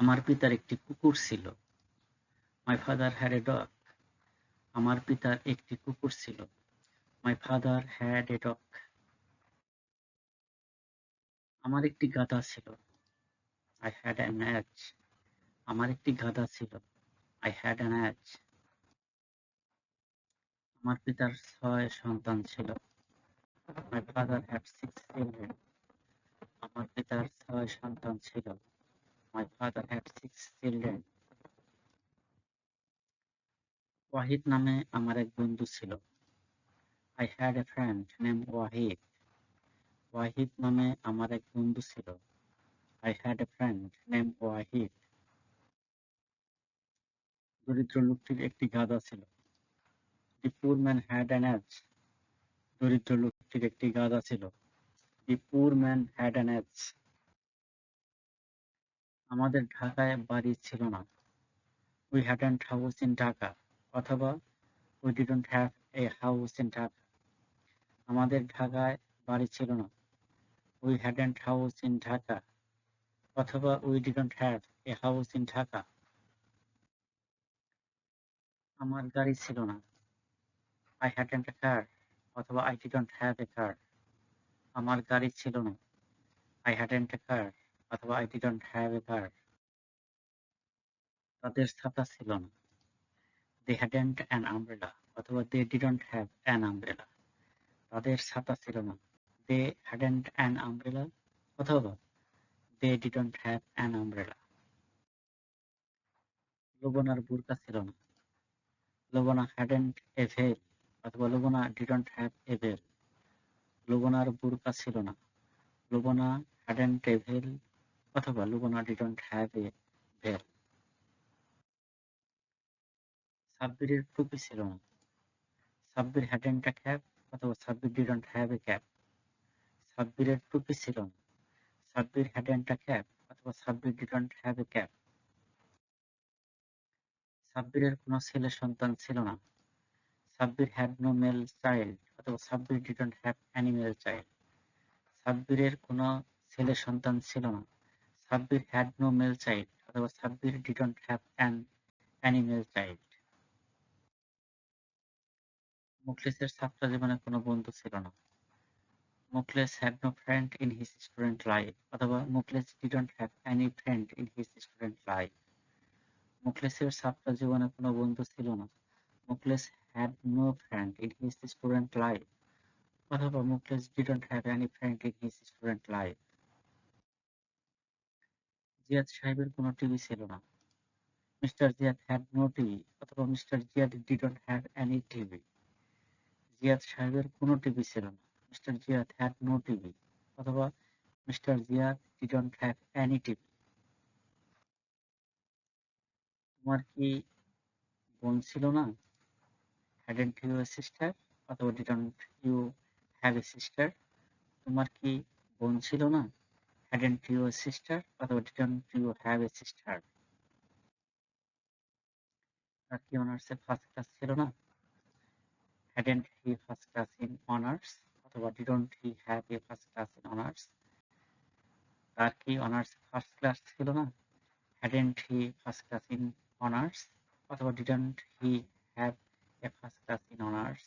আমার পিতার একটি কুকুর ছিল। My father had a dog. আমার পিতার একটি কুকুর ছিল। My father had a dog. আমার একটি গাধা ছিল। I had an ass. আমার একটি গাধা ছিল। I had an ass. আমার পিতার 6 সন্তান ছিল। My father had 6 children. আমার পিতার 6 সন্তান ছিল। My father had 6 children. Wahid নামে আমার এক বন্ধু ছিল। I had a friend named Wahid. Wahid নামে আমার এক বন্ধু ছিল। I had a friend named Wahid. দরিদ্র লোকটির একটি গাধা ছিল। The poor man had an ass. দরিদ্র লোকটির একটি গাধা ছিল। The poor man had an ass. আমাদের ঢাকায় বাড়ি ছিল না। We hadn't house in Dhaka. অথবা We didn't have a house in Dhaka. আমাদের ঢাকায় বাড়ি ছিল না। We hadn't house in Dhaka. অথবা We didn't have a house in Dhaka. আমার গাড়ি ছিল না। I hadn't a car. অথবা I didn't have a car. আমার গাড়ি ছিল না। I hadn't a car. অথবা I didn't have a car. তাদের ছাতা ছিল না। They hadn't an umbrella. অথবা They didn't have an umbrella. তাদের ছাতা ছিল না। They hadn't an umbrella. অথবা They didn't have an umbrella. লবণার বোরকা ছিল না। লবণা hadn't a veil. অথবা লবণা didn't have a veil. লবণার বোরকা ছিল না। লবণা hadn't a veil. অথবা লবণা didn't have a veil. সাব্বিরের টুপি ছিল না। Sabbir hadn't a cap. অথবা Sabbir didn't have a cap. সাব্বিরের টুপি ছিল না। Sabbir hadn't a cap. অথবা Sabbir didn't have a cap. সাব্বিরের কোনো ছেলে সন্তান ছিল না। Sabbir had no male child. অথবা Sabbir didn't have any male child. সাব্বিরের কোনো ছেলে সন্তান ছিল না। Sabbir had no male child. অথবা Sabbir didn't have any male child. মুখলিসের ছাত্র জীবনে কোনো বন্ধু ছিল না। Mukhles had no friend in his student life. অথবা Mukhles didn't have any friend in his student life. মুখলেসের ছাত্র জীবনে কোনো বন্ধু ছিল না। Mukhles had no friend in his student life. অথবা Mukhles didn't have any friend in his student life. Ziyad সাহেবের কোনো টিভি ছিল না। Mister Ziyad had no TV. অথবা mister Ziyad didn't have any TV. Ziyad সাহেবের কোনো টিভি ছিল না। Mister Ziyad had no TV. অথবা mister Ziyad didn't have any TV. তোমার কি বোন ছিল না? Hadn't you a sister? অথবা didn't you have a sister? তোমার কি বোন ছিল না? Hadn't you a sister? অথবা didn't you have a sister? তার কি অনার্সে ফার্স্ট ক্লাস ছিল না? Hadn't he first class in honors? অথবা didn't he have a first class in honors? তার কি অনার্সে ফার্স্ট ক্লাস ছিল না? Hadn't he first class in honors? অথবা didn't he have a first class in honors?